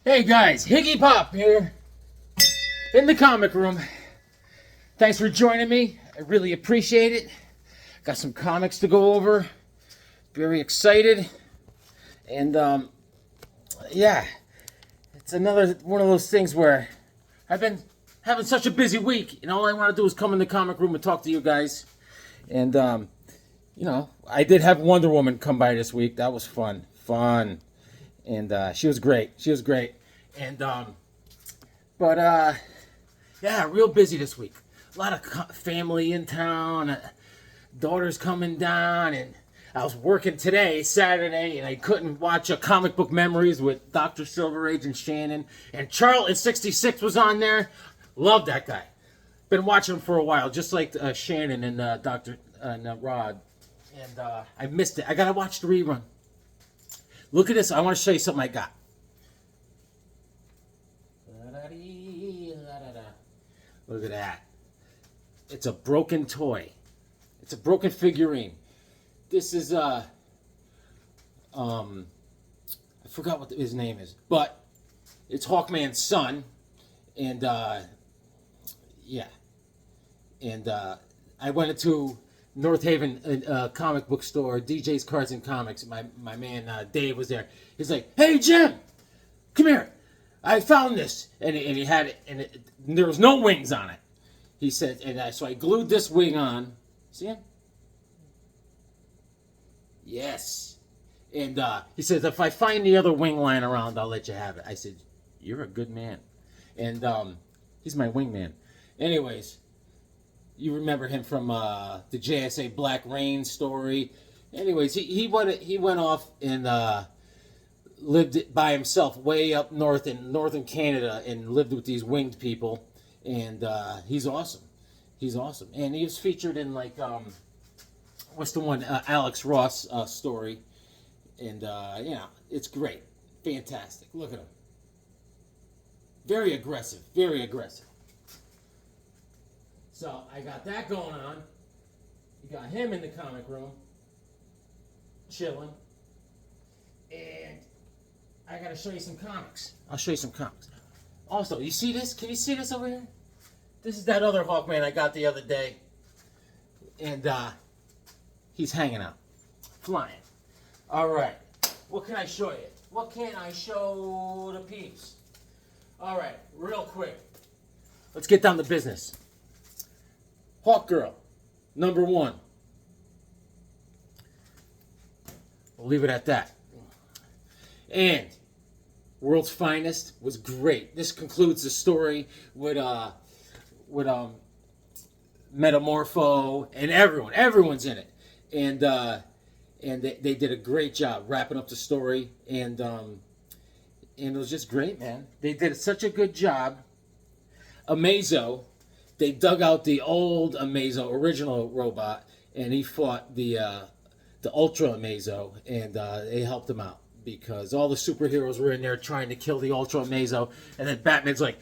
Hey guys, Higgy Pop here in the comic room. Thanks for joining me. I really appreciate it. Got some comics to go over. Very excited. And yeah, it's another one of those things where I've been having such a busy week, and all I want to do is come in the comic room and talk to you guys. And you know, I did have Wonder Woman come by this week. That was fun. And she was great. And yeah, real busy this week. A lot of family in town. Daughter's coming down, and I was working today, Saturday, and I couldn't watch a Comic Book Memories with Dr. Silver Age and Shannon. And Charlton 66 was on there. Love that guy. Been watching him for a while, just like Shannon and Dr. Rod. And I missed it. I gotta watch the rerun. Look at this. I want to show you something I got. Look at that. It's a broken toy. It's a broken figurine. This is I forgot what his name is, but it's Hawkman's son, and yeah, and I went into North Haven comic book store, DJ's Cards and Comics. My man Dave was there. He's like, "Hey Jim, come here. I found this," and he had it, and there was no wings on it. He said, and so I glued this wing on. See him? Yes. And he says, if I find the other wing lying around, I'll let you have it. I said, you're a good man. And he's my wingman. Anyways, you remember him from the JSA Black Rain story. Anyways, he went off and lived by himself way up north in northern Canada and lived with these winged people. And he's awesome. He's awesome. And he was featured in, like, what's the one? Alex Ross story. And, yeah, it's great. Fantastic. Look at him. Very aggressive. Very aggressive. So, I got that going on. You got him in the comic room. Chilling. And I got to show you some comics. I'll show you some comics. Also, you see this? Can you see this over here? This is that other Hawkman I got the other day. And he's hanging out. Flying. Alright. What can I show you? What can I show the peeps? Alright, real quick. Let's get down to business. Hawk Girl, #1. We'll leave it at that. And World's Finest was great. This concludes the story with Metamorpho and everyone. Everyone's in it, and they did a great job wrapping up the story, and it was just great, man. They did such a good job. Amazo, they dug out the old Amazo, original robot, and he fought the Ultra Amazo, and they helped him out. Because all the superheroes were in there trying to kill the Ultra Amazo, and then Batman's like,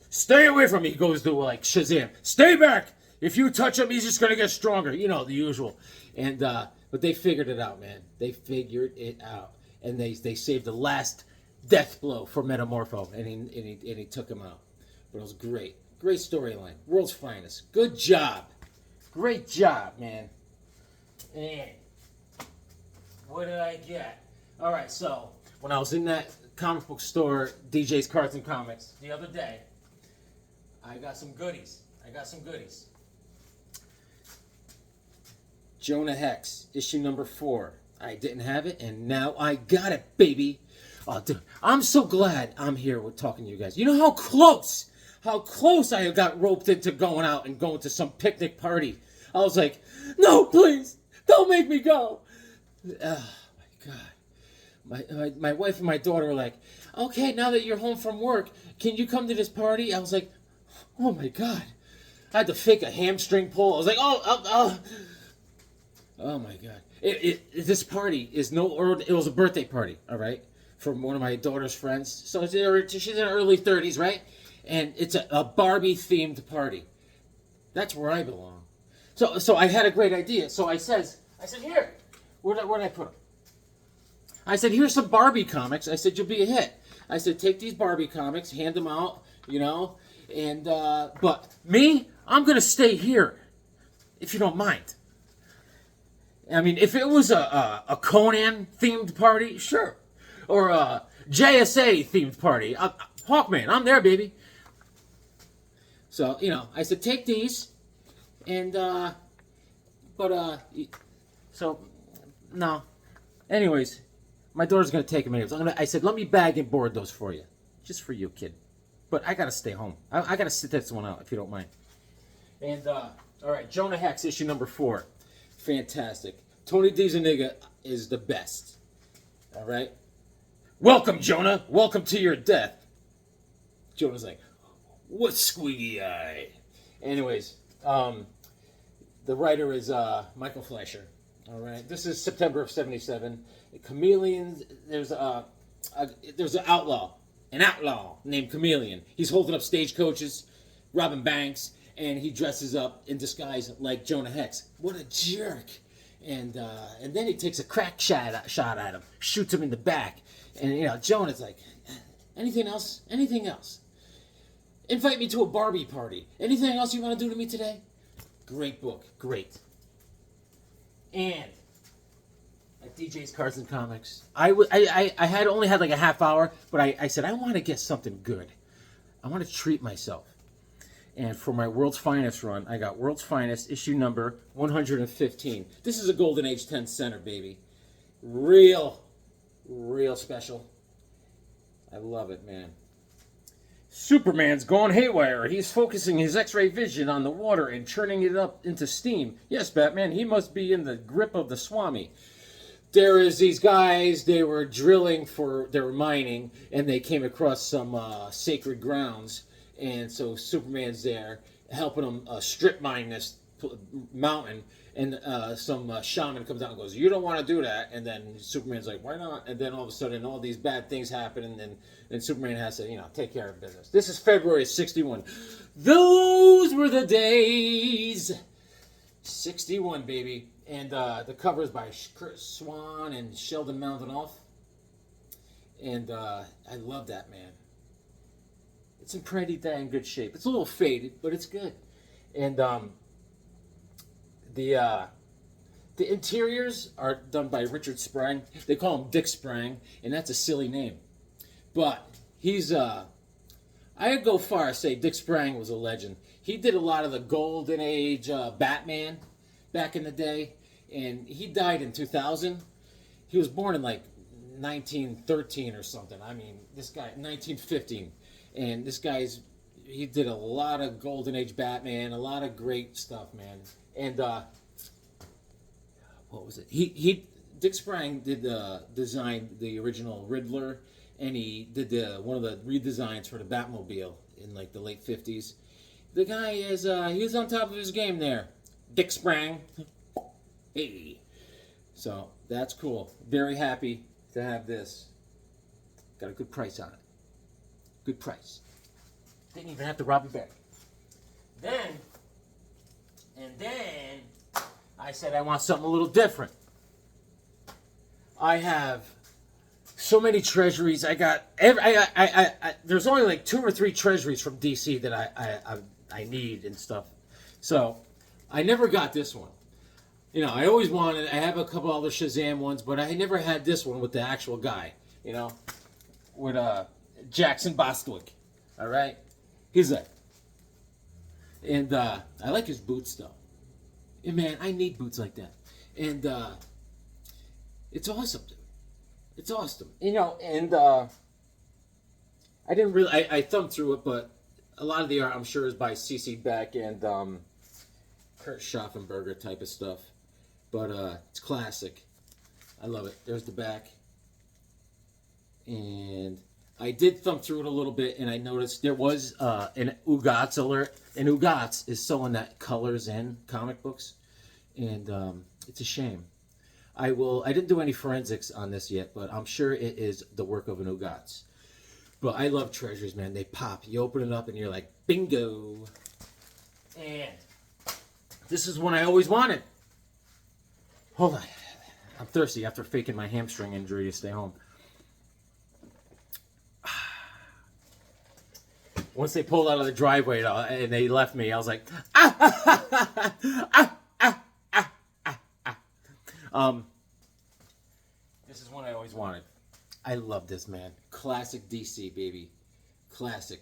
"Stay away from me." He goes to like Shazam, "Stay back! If you touch him, he's just gonna get stronger." You know, the usual. And but they figured it out, man. They figured it out, and they saved the last death blow for Metamorpho, and he took him out. But it was great storyline. World's Finest. Good job, great job, man. And what did I get? All right, so when I was in that comic book store, DJ's Cards and Comics, the other day, I got some goodies. Jonah Hex, issue #4. I didn't have it, and now I got it, baby. Oh, dude, I'm so glad I'm here with talking to you guys. You know how close I got roped into going out and going to some picnic party. I was like, no, please, don't make me go. Oh, my God. My wife and my daughter were like, okay, now that you're home from work, can you come to this party? I was like, oh my God. I had to fake a hamstring pull. I was like, oh my God. This party is it was a birthday party, all right, from one of my daughter's friends. So she's in her early 30s, right? And it's a Barbie-themed party. That's where I belong. So I had a great idea. So I said, here, where'd I put them? I said, here's some Barbie comics. I said, you'll be a hit. I said, take these Barbie comics, hand them out, you know, and but me, I'm gonna stay here, if you don't mind. I mean, if it was a Conan themed party, sure, or a JSA themed party, Hawkman, I'm there, baby. So, you know, I said, take these, and so no. Anyways, my daughter's gonna take them anyways. I said, let me bag and board those for you, just for you, kid. But I gotta stay home. I gotta sit this one out if you don't mind. And all right, Jonah Hex issue number 4, fantastic. Tony DeZuniga is the best. All right, welcome, Jonah. Welcome to your death. Jonah's like, what squeaky eye? Anyways, the writer is Michael Fleischer. All right, this is September of '77. Chameleon. There's an outlaw named Chameleon. He's holding up stagecoaches, robbing banks, and he dresses up in disguise like Jonah Hex. What a jerk! And then he takes a crack shot at him, shoots him in the back, and you know Jonah's like, anything else? Anything else? Invite me to a Barbie party. Anything else you want to do to me today? Great book, great. And at DJ's Cards and Comics, I had only had like a half hour, but I said I want to get something good. I want to treat myself. And for my World's Finest run, I got World's Finest issue number 115. This is a Golden Age 10 center, baby. Real special. I love it, man. Superman's gone haywire. He's focusing his X-ray vision on the water and churning it up into steam. Yes, Batman, he must be in the grip of the Swami. There is these guys, they were mining, and they came across some sacred grounds. And so Superman's there helping them strip mine this mountain. And some shaman comes out and goes, you don't want to do that. And then Superman's like, why not? And then all of a sudden, all these bad things happen. And then Superman has to, take care of business. This is February of '61. Those were the days. '61, baby. And the cover is by Kurt Swan and Sheldon Malvinoff. And I love that, man. It's in pretty dang good shape. It's a little faded, but it's good. And the interiors are done by Richard Sprang. They call him Dick Sprang, and that's a silly name. But he's I'd go far as say Dick Sprang was a legend. He did a lot of the Golden Age Batman back in the day, and he died in 2000. He was born in like 1913 or something. I mean, this guy 1915. And this he did a lot of Golden Age Batman, a lot of great stuff, man. And what was it? Dick Sprang did design the original Riddler, and he did one of the redesigns for the Batmobile in like the late '50s. The guy is he was on top of his game there. Dick Sprang. Hey. So that's cool. Very happy to have this. Got a good price on it. Good price. Didn't even have to rob a bank. Then I said I want something a little different. I have so many treasuries. I got there's only like 2 or 3 treasuries from DC that I need and stuff. So I never got this one. I always wanted. I have a couple other Shazam ones, but I never had this one with the actual guy. With Jackson Bostwick. All right, he's like, and I like his boots though. And man, I need boots like that. And it's awesome. It's awesome. And I didn't really. I thumbed through it, but a lot of the art I'm sure is by C.C. Beck and Kurt Schaffenberger type of stuff. But it's classic. I love it. There's the back. And I did thumb through it a little bit, and I noticed there was an Ugats alert. And Ugats is someone that colors in comic books, and it's a shame. I didn't do any forensics on this yet, but I'm sure it is the work of an Ugats. But I love treasures, man. They pop. You open it up, and you're like, bingo. And this is one I always wanted. Hold on. I'm thirsty after faking my hamstring injury to stay home. Once they pulled out of the driveway and they left me, I was like, ah, ah, ah, ah, ah, ah, ah, ah, ah. This is one I always wanted. I love this, man. Classic DC, baby. Classic.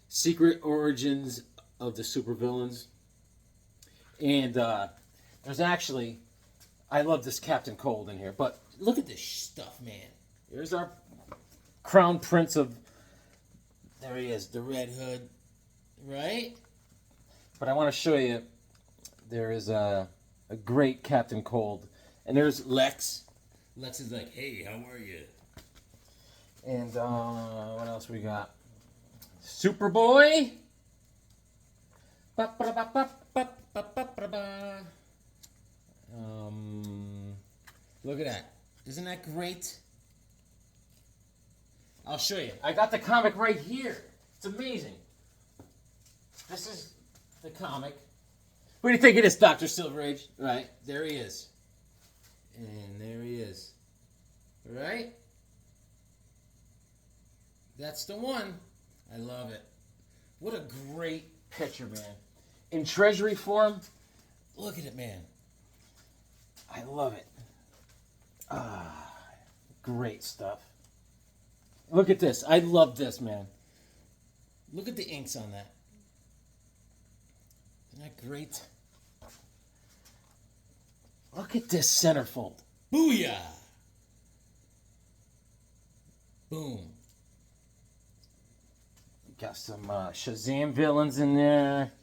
Secret Origins of the Supervillains. And there's actually, I love this Captain Cold in here, but look at this stuff, man. Here's our Crown Prince of, there he is, the Red Hood, right? But I want to show you, there is a great Captain Cold. And there's Lex. Lex is like, hey, how are you? And what else we got? Superboy. Look at that. Isn't that great? I'll show you. I got the comic right here. It's amazing. This is the comic. What do you think it is, Dr. Silverage? Right, there he is. And there he is. Right? That's the one. I love it. What a great picture, man. In Treasury form, look at it, man. I love it. Great stuff. Look at this. I love this, man. Look at the inks on that. Isn't that great? Look at this centerfold. Booyah! Boom. Got some Shazam villains in there.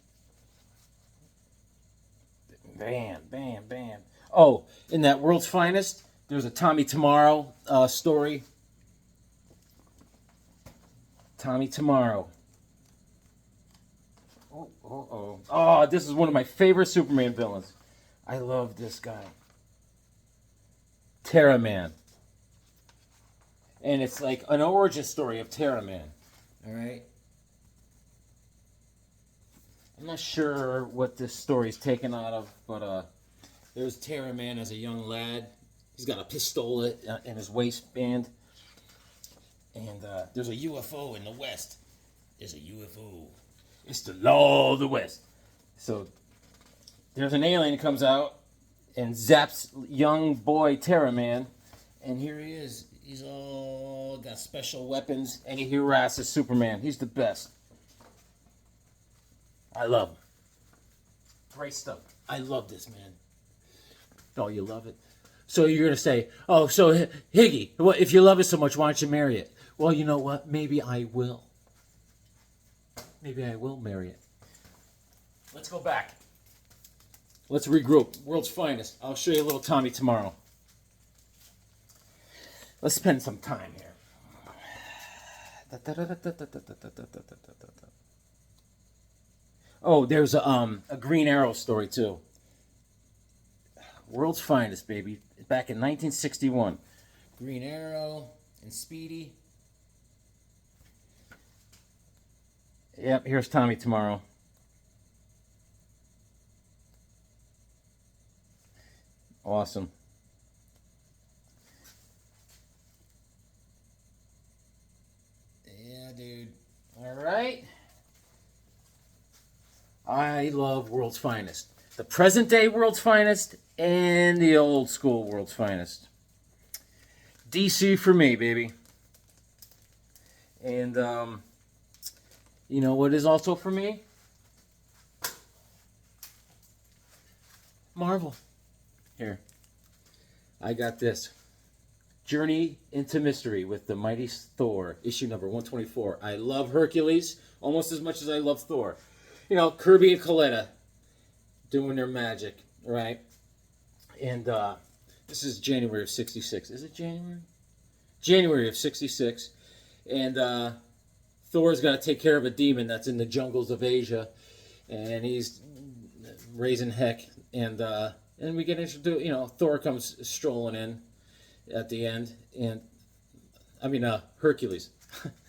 Bam, bam, bam. Oh, in that World's Finest, there's a Tommy Tomorrow story. Tommy Tomorrow. Oh, this is one of my favorite Superman villains. I love this guy. Terra Man. And it's like an origin story of Terra Man. Alright? I'm not sure what this story is taken out of, but there's Terra Man as a young lad. He's got a pistol in his waistband. And there's a UFO in the West. There's a UFO. It's the law of the West. So there's an alien that comes out and zaps young boy Terra Man. And here he is. He's all got special weapons. And he harasses Superman. He's the best. I love him. Great stuff. I love this, man. Oh, you love it? So you're going to say, oh, so Higgy, well, if you love it so much, why don't you marry it? Well, you know what? Maybe I will. Maybe I will marry it. Let's go back. Let's regroup. World's Finest. I'll show you a little Tommy tomorrow. Let's spend some time here. Oh, there's a Green Arrow story, too. World's Finest, baby. Back in 1961. Green Arrow and Speedy. Yep, here's Tommy tomorrow. Awesome. Yeah, dude. All right. I love World's Finest. The present day World's Finest and the old school World's Finest. DC for me, baby. And, you know what is also for me? Marvel. Here. I got this. Journey into Mystery with the Mighty Thor, issue number 124. I love Hercules almost as much as I love Thor. You know, Kirby and Coletta doing their magic, right? And this is January of 66. Is it January? January of 66. And Thor's got to take care of a demon that's in the jungles of Asia. And he's raising heck. And we get introduced, you know, Thor comes strolling in at the end. And, I mean, Hercules.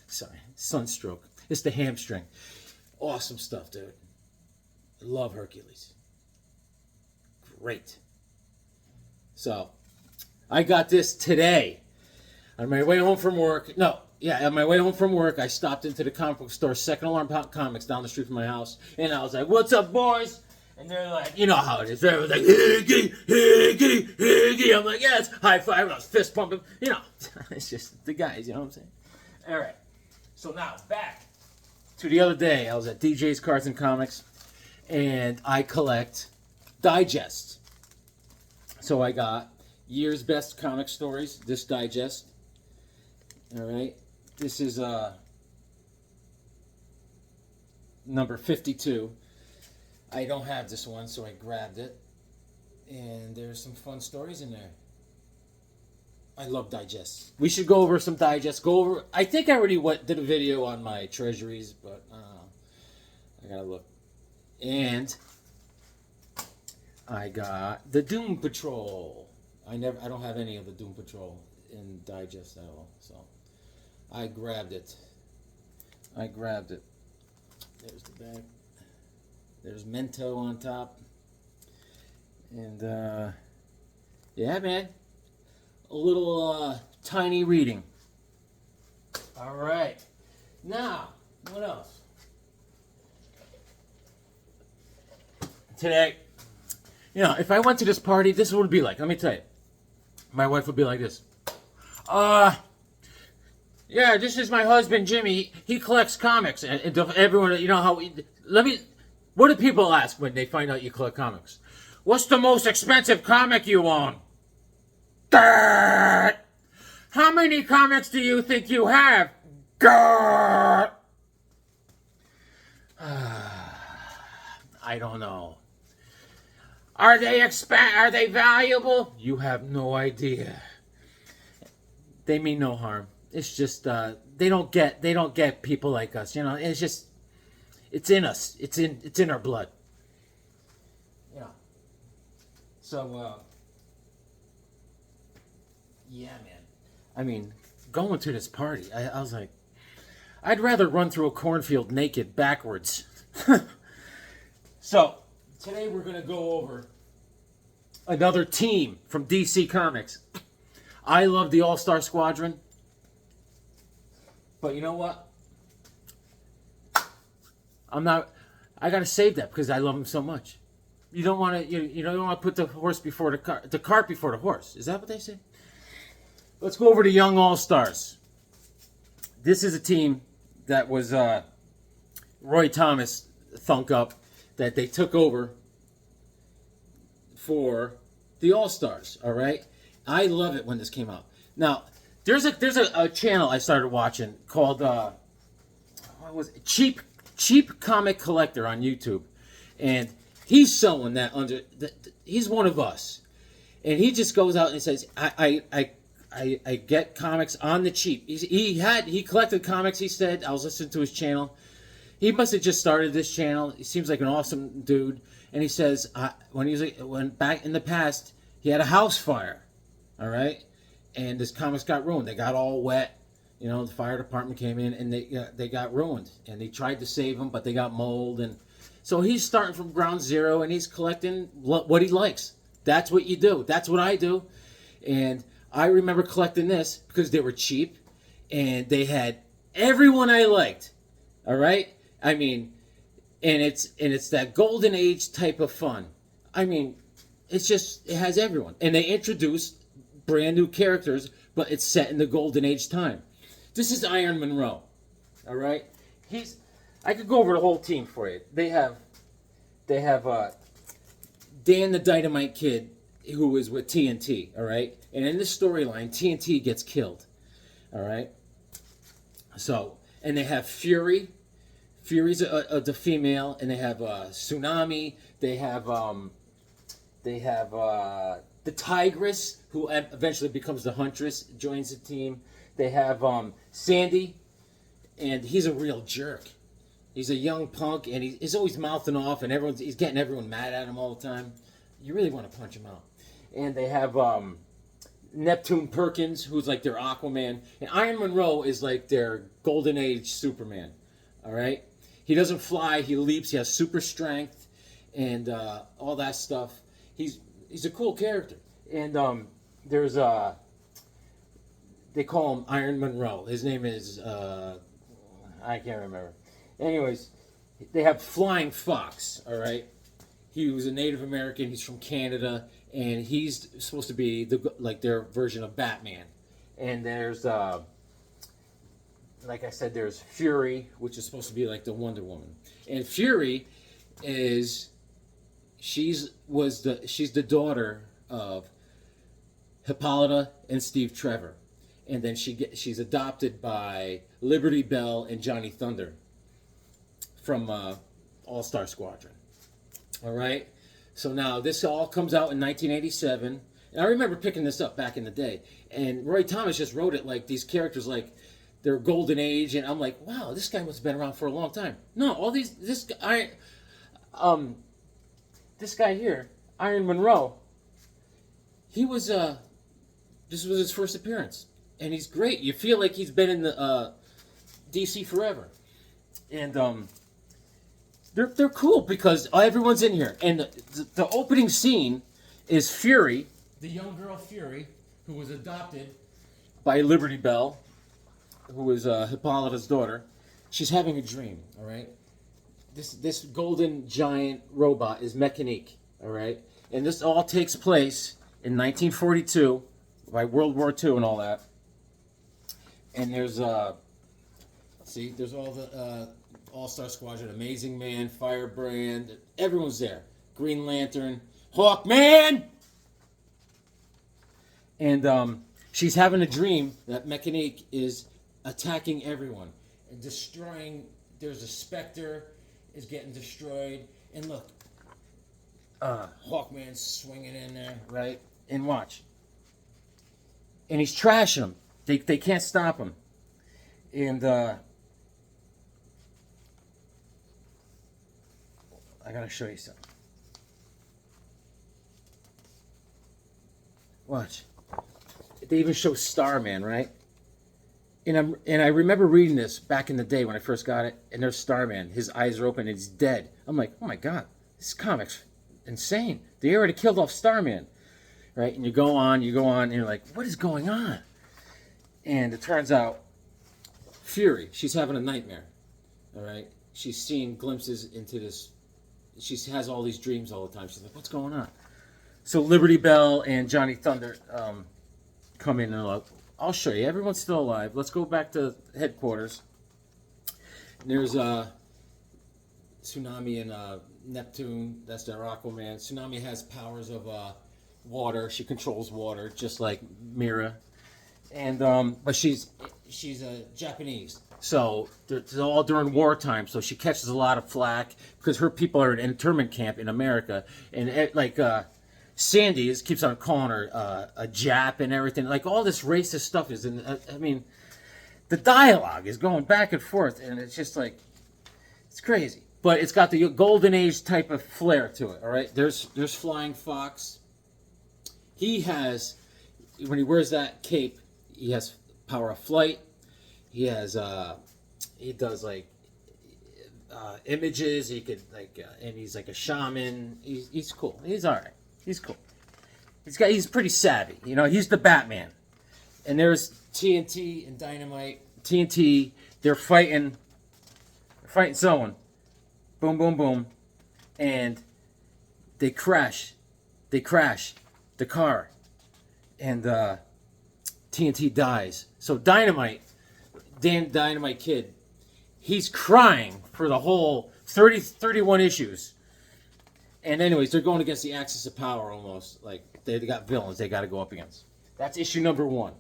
Sorry, sunstroke. It's the hamstring. Awesome stuff, dude. Love Hercules. Great. So, I got this today. On my way home from work. No, yeah, on my way home from work, I stopped into the comic book store, Second Alarm Comics, down the street from my house, and I was like, "What's up, boys?" And they're like, you know how it is. Everyone's like, "Higgy, Higgy, Higgy." I'm like, "Yes." High five. I was fist pumping. You know, it's just the guys. You know what I'm saying? All right. So now back to the other day. I was at DJ's Cards and Comics, and I collect digests. So I got Year's Best Comic Stories. This digest. All right. This is number 52. I don't have this one, so I grabbed it. And there's some fun stories in there. I love digests. We should go over some digests. I think I already did a video on my treasuries, but I gotta look. And I got the Doom Patrol. I don't have any of the Doom Patrol in digest at all, so I grabbed it. There's the back. There's Mento on top. And, yeah, man. A little, tiny reading. All right. Now, what else? Today, you know, if I went to this party, this is what it would be like. Let me tell you. My wife would be like this. Yeah, this is my husband, Jimmy. He collects comics. And everyone, you know how... What do people ask when they find out you collect comics? What's the most expensive comic you own? How many comics do you think you have? I don't know. Are they valuable? You have no idea. They mean no harm. It's just they don't get people like us. You know, it's just. It's in us. It's in our blood. Yeah. So, yeah, man. I mean, going to this party, I was like, I'd rather run through a cornfield naked backwards. So, today we're going to go over another team from DC Comics. I love the All-Star Squadron. But you know what? I gotta save that because I love him so much. You don't want to. You don't want to put the horse before the cart. The cart before the horse. Is that what they say? Let's go over to Young All Stars. This is a team that was Roy Thomas thunk up that they took over for the All Stars. All right, I love it when this came out. Now there's a channel I started watching called what was it? Cheap Comic Collector on YouTube, and he's someone that he's one of us, and he just goes out and says, I get comics on the cheap. He collected comics. He said, I was listening to his channel. He must have just started this channel. He seems like an awesome dude, and he says when back in the past he had a house fire, all right, and his comics got ruined. They got all wet. You know, the fire department came in and they got ruined. And they tried to save them, but they got mold. And so he's starting from ground zero and he's collecting what he likes. That's what you do. That's what I do. And I remember collecting this because they were cheap and they had everyone I liked. All right? I mean, and it's that golden age type of fun. I mean, it has everyone. And they introduced brand new characters, but it's set in the golden age time. This is Iron Monroe, all right? I could go over the whole team for you. They have Dan the Dynamite Kid, who is with TNT, all right? And in this storyline, TNT gets killed, all right? So, and they have Fury. Fury's the female, and they have Tsunami. They have the Tigress, who eventually becomes the Huntress, joins the team. They have Sandy, and he's a real jerk. He's a young punk, and he's always mouthing off, and he's getting everyone mad at him all the time. You really want to punch him out. And they have Neptune Perkins, who's like their Aquaman. And Iron Monroe is like their Golden Age Superman. All right? He doesn't fly, he leaps, he has super strength, and all that stuff. He's a cool character. And there's they call him Iron Monroe. His name is I can't remember. Anyways, they have Flying Fox. All right, he was a Native American. He's from Canada, and he's supposed to be like their version of Batman. And there's like I said, there's Fury, which is supposed to be like the Wonder Woman. And Fury is she's the daughter of Hippolyta and Steve Trevor, and then she's adopted by Liberty Bell and Johnny Thunder from All Star Squadron. All right, so now this all comes out in 1987, and I remember picking this up back in the day. And Roy Thomas just wrote it like these characters like their golden age, and I'm like, wow, this guy must have been around for a long time. No, all these this guy here, Iron Monroe, he was this was his first appearance, and he's great. You feel like he's been in the DC forever, and they're cool because everyone's in here. And the opening scene is Fury, the young girl Fury, who was adopted by Liberty Bell, who was Hippolyta's daughter. She's having a dream. All right, this golden giant robot is Mechanique. All right, and this all takes place in 1942, by World War II and all that. And there's there's all the All-Star Squadron, Amazing Man, Firebrand, everyone's there. Green Lantern, Hawkman! And she's having a dream that Mechanique is attacking everyone and destroying. There's a Spectre is getting destroyed. And look, Hawkman's swinging in there, right? And watch. And he's trashing them. They can't stop him. And I gotta show you something. Watch. They even show Starman, right? And I remember reading this back in the day when I first got it. And there's Starman. His eyes are open and he's dead. I'm like, oh my god, this comic's insane. They already killed off Starman. Right? And you go on, and you're like, what is going on? And it turns out, Fury, she's having a nightmare. All right? She's seeing glimpses into this. She has all these dreams all the time. She's like, what's going on? So Liberty Bell and Johnny Thunder come in and they're like, I'll show you. Everyone's still alive. Let's go back to headquarters. And there's Tsunami and Neptune. That's their Aquaman. Tsunami has powers of water. She controls water, just like Mira. And but she's Japanese, so it's all during wartime. So she catches a lot of flack because her people are in an internment camp in America, and Sandy keeps on calling her a Jap and everything. Like all this racist stuff is in. I mean, the dialogue is going back and forth, and it's just like it's crazy. But it's got the golden age type of flair to it. All right, there's Flying Fox. He has, when he wears that cape, he has power of flight. He has, he does like images. He could and he's like a shaman. He's cool. He's all right. He's cool. He's pretty savvy. You know, he's the Batman. And there's TNT and Dynamite. TNT, they're fighting someone. Boom, boom, boom, and they crash the car, and TNT dies. So Dynamite Kid, he's crying for the whole 31 issues. And anyways, they're going against the Axis of Power almost. Like, they got villains they got to go up against. That's issue number 1.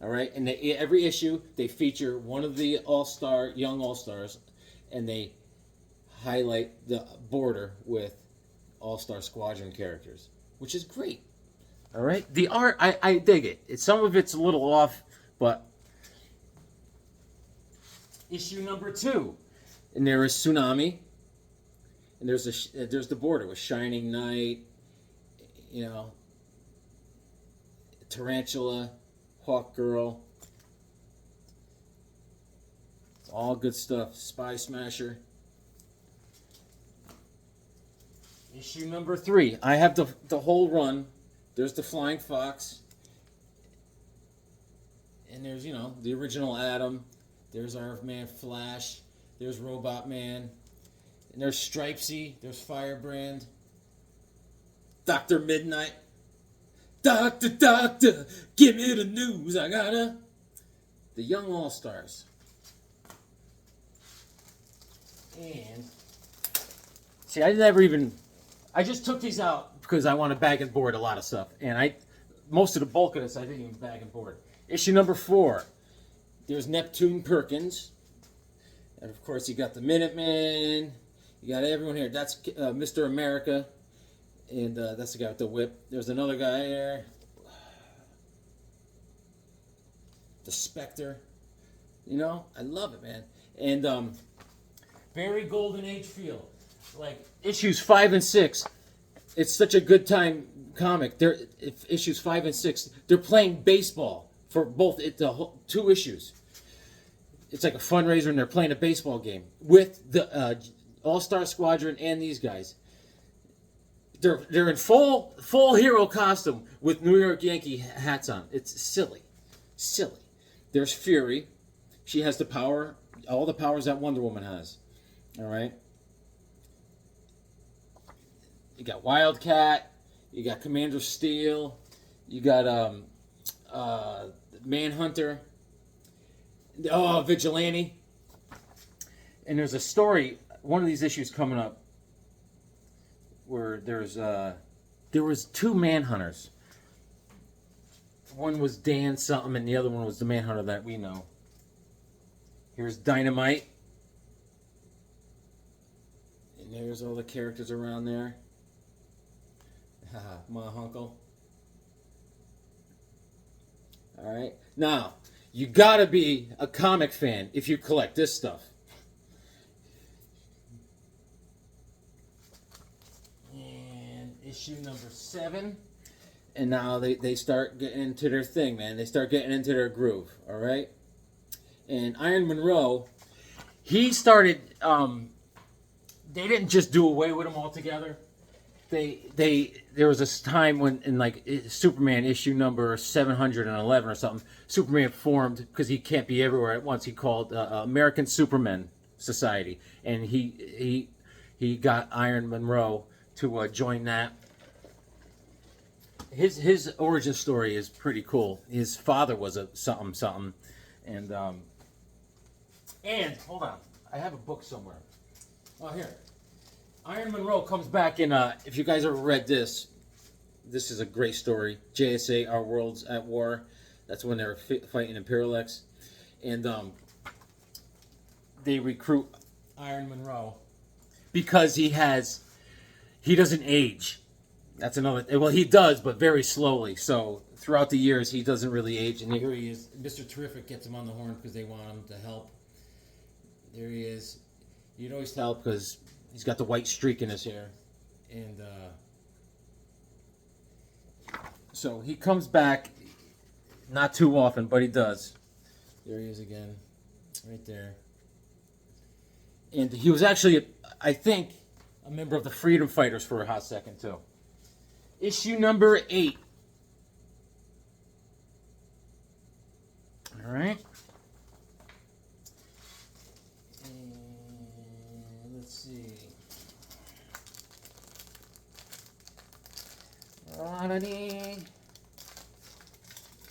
All right? And every issue, they feature one of the young All-Stars, and they highlight the border with All-Star Squadron characters, which is great. All right? The art, I dig it. Some of it's a little off, but issue number 2, and there is Tsunami, and there's the border with Shining Knight, you know, Tarantula, Hawk Girl. It's all good stuff. Spy Smasher. Issue number 3. I have the whole run. There's the Flying Fox. And there's, you know, the original Adam. There's our man Flash. There's Robot Man. And there's Stripesy. There's Firebrand. Dr. Midnight. Doctor, doctor, give me the news. I gotta. The Young All-Stars. And see, I just took these out because I want to bag and board a lot of stuff. And most of the bulk of this, I didn't even bag and board. Issue number 4. There's Neptune Perkins. And of course, you got the Minutemen. You got everyone here. That's Mr. America. And that's the guy with the whip. There's another guy there. The Spectre. You know, I love it, man. And very Golden Age feel. Like issues 5 and 6. It's such a good time comic. Issues 5 and 6. They're playing baseball for both the 2 issues. It's like a fundraiser, and they're playing a baseball game with the All-Star Squadron and these guys. They're in full hero costume with New York Yankee hats on. It's silly. There's Fury. She has the power, all the powers that Wonder Woman has. All right. You got Wildcat. You got Commander Steel. You got Manhunter. Oh, Vigilante. And there's a story. One of these issues coming up where there was 2 Manhunters. One was Dan something, and the other one was the Manhunter that we know. Here's Dynamite. And there's all the characters around there. Haha, my uncle. Alright. Now, you gotta be a comic fan if you collect this stuff. And issue number 7. And now they start getting into their thing, man. They start getting into their groove, alright? And Iron Monroe, he started, they didn't just do away with him altogether. There was this time when in like Superman issue number 711 or something, Superman formed, because he can't be everywhere at once. He called American Supermen Society, and he got Iron Monroe to join that. His origin story is pretty cool. His father was a something, and hold on, I have a book somewhere. Oh, here. Iron Monroe comes back in, if you guys ever read this is a great story. JSA, Our Worlds at War. That's when they were fighting Imperial X. And they recruit Iron Monroe because he doesn't age. That's another, well, he does, but very slowly. So throughout the years, he doesn't really age. And here he is. Mr. Terrific gets him on the horn because they want him to help. There he is. You'd always tell because he's got the white streak in his hair. And so he comes back not too often, but he does. There he is again. Right there. And he was actually, I think, a member of the Freedom Fighters for a hot second, too. Issue number 8. All right. And let's see.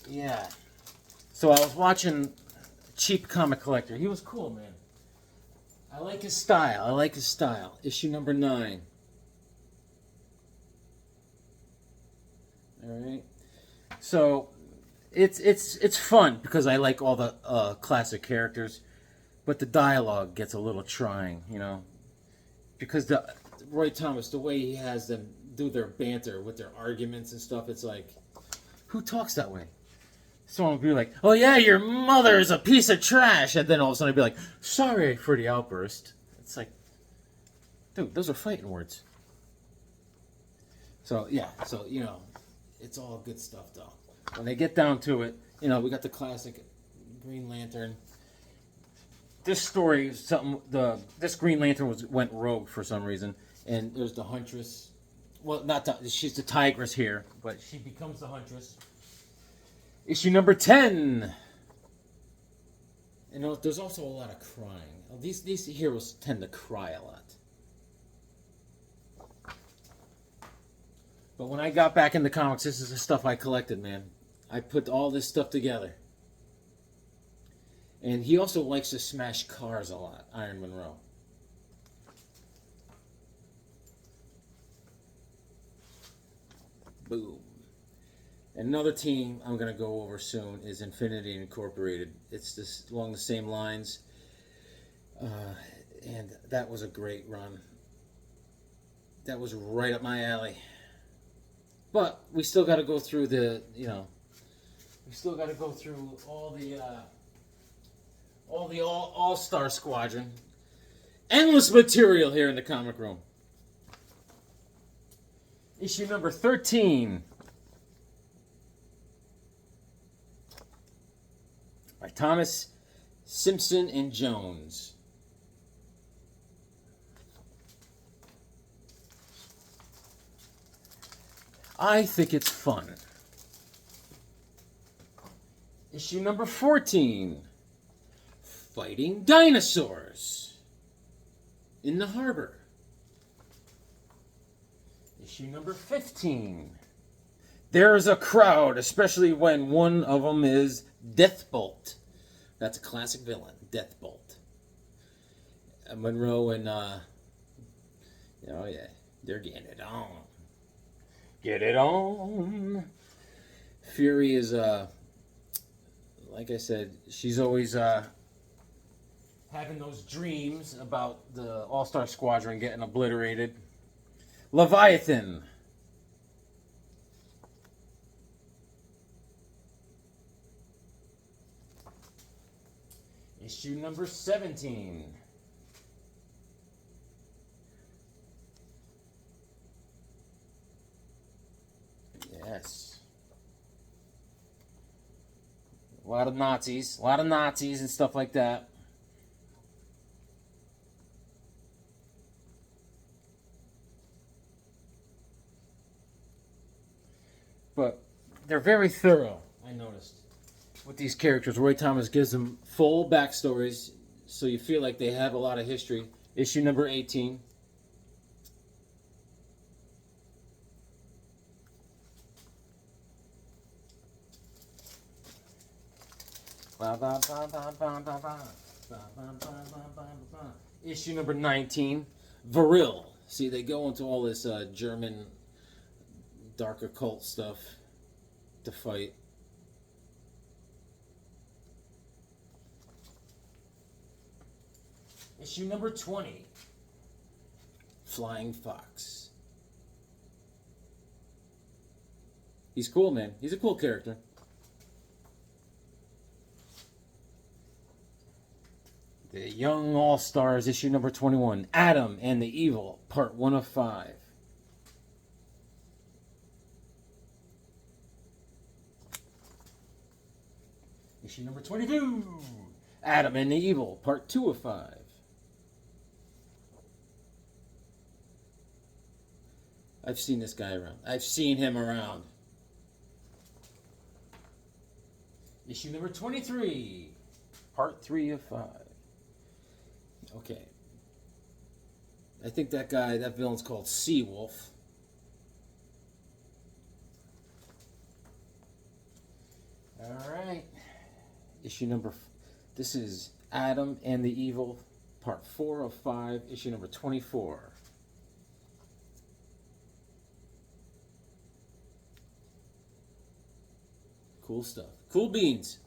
Yeah. So I was watching Cheap Comic Collector. He was cool, man. I like his style. Issue number 9. All right. So it's fun because I like all the classic characters, but the dialogue gets a little trying, you know, because Roy Thomas, the way he has them do their banter with their arguments and stuff, it's like, who talks that way? Someone would be like, "Oh yeah, your mother is a piece of trash," and then all of a sudden I'd be like, "Sorry for the outburst." It's like, dude, those are fighting words. So yeah, you know, it's all good stuff though. When they get down to it, you know, we got the classic Green Lantern. This story is something. This Green Lantern went rogue for some reason, and there's the Huntress. Well, she's the Tigress here, but she becomes the Huntress. Issue number 10. You know, there's also a lot of crying. These heroes tend to cry a lot. But when I got back into comics, this is the stuff I collected, man. I put all this stuff together. And he also likes to smash cars a lot, Iron Monroe. Boom. Another team I'm going to go over soon is Infinity Incorporated. It's just along the same lines. And that was a great run. That was right up my alley. But we still got to go through the, we still got to go through all the All-Star Squadron. Endless material here in the comic room. Issue number 13. By Thomas Simpson and Jones. I think it's fun. Issue number 14. Fighting dinosaurs in the harbor. Issue number 15. There's a crowd, especially when one of them is Deathbolt. That's a classic villain, Deathbolt. Monroe and, oh yeah, they're getting it on. Get it on. Fury is, like I said, she's always having those dreams about the All-Star Squadron getting obliterated. Leviathan. Issue number 17. Yes. A lot of Nazis and stuff like that. But they're very thorough, I noticed, with these characters. Roy Thomas gives them full backstories, so you feel like they have a lot of history. Issue number 18. Issue number 19. Viril. See, they go into all this German dark occult stuff to fight. Issue number 20. Flying Fox. He's cool, man. He's a cool character. The Young All-Stars, issue number 21. Adam and the Evil, part 1 of 5. Issue number 22. Adam and the Evil, part 2 of 5. I've seen this guy around. I've seen him around. Issue number 23. Part 3 of 5. Okay. I think that villain's called Seawolf. Alright. Issue number... This is Adam and the Evil, part 4 of 5, issue number 24. Cool stuff. Cool beans.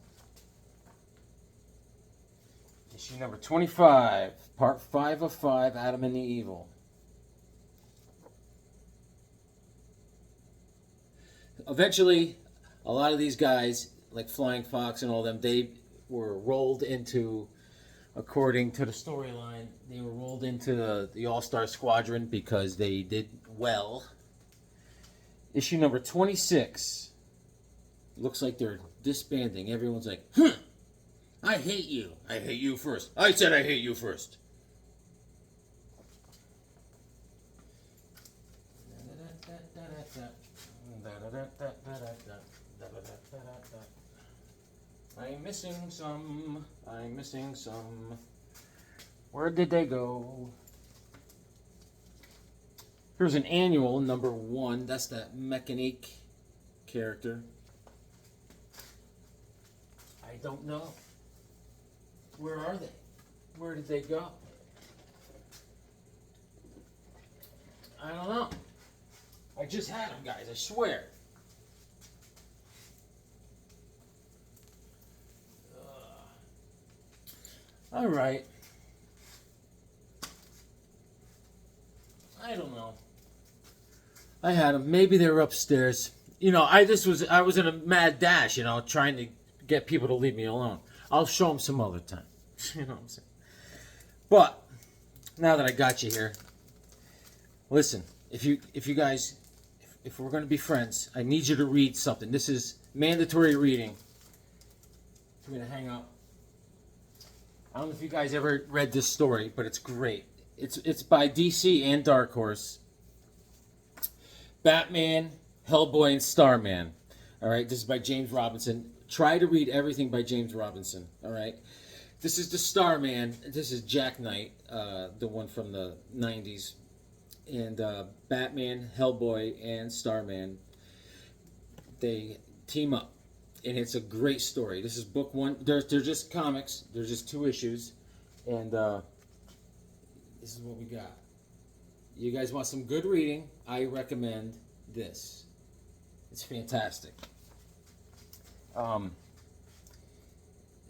Issue number 25, part 5 of 5, Adam and the Evil. Eventually, a lot of these guys, like Flying Fox and all them, they were rolled into, according to the storyline, they were rolled into the All-Star Squadron because they did well. Issue number 26. Looks like they're disbanding. Everyone's like, I hate you. I hate you first. I said I hate you first. I'm missing some. I'm missing some. Where did they go? Here's an annual #1. That's that mechanic character. I don't know. Where are they? Where did they go? I don't know. I just had them, guys. I swear. All right. I don't know. I had them. Maybe they were upstairs. I was in a mad dash. Trying to get people to leave me alone. I'll show them some other time. You know what I'm saying? But now that I got you here, listen. If we're going to be friends, I need you to read something. This is mandatory reading. I'm going to hang up. I don't know if you guys ever read this story, but it's great. It's by DC and Dark Horse. Batman, Hellboy, and Starman. All right, this is by James Robinson. Try to read everything by James Robinson. All right, this is the Starman. This is Jack Knight, the one from the '90s, and Batman, Hellboy, and Starman. They team up, and it's a great story. This is book 1. They're just comics. There's just 2 issues, and this is what we got. You guys want some good reading? I recommend this. It's fantastic.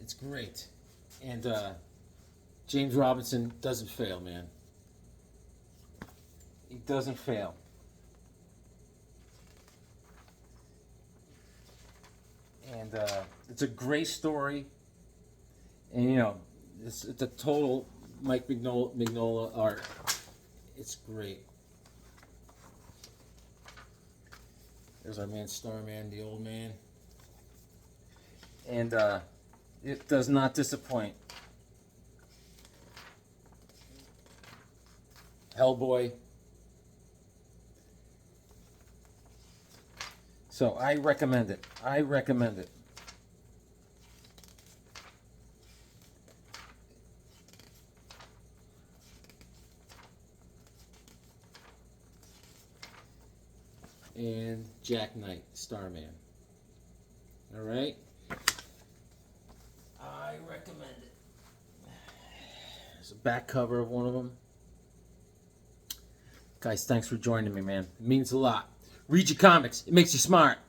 It's great. And James Robinson doesn't fail, man. He doesn't fail. And it's a great story. And, it's a total Mike Mignola art. It's great. There's our man Starman, the old man. And it does not disappoint. Hellboy. So I recommend it. I recommend it. And Jack Knight, Starman. All right? I recommend it. There's a back cover of one of them. Guys, thanks for joining me, man. It means a lot. Read your comics. It makes you smart.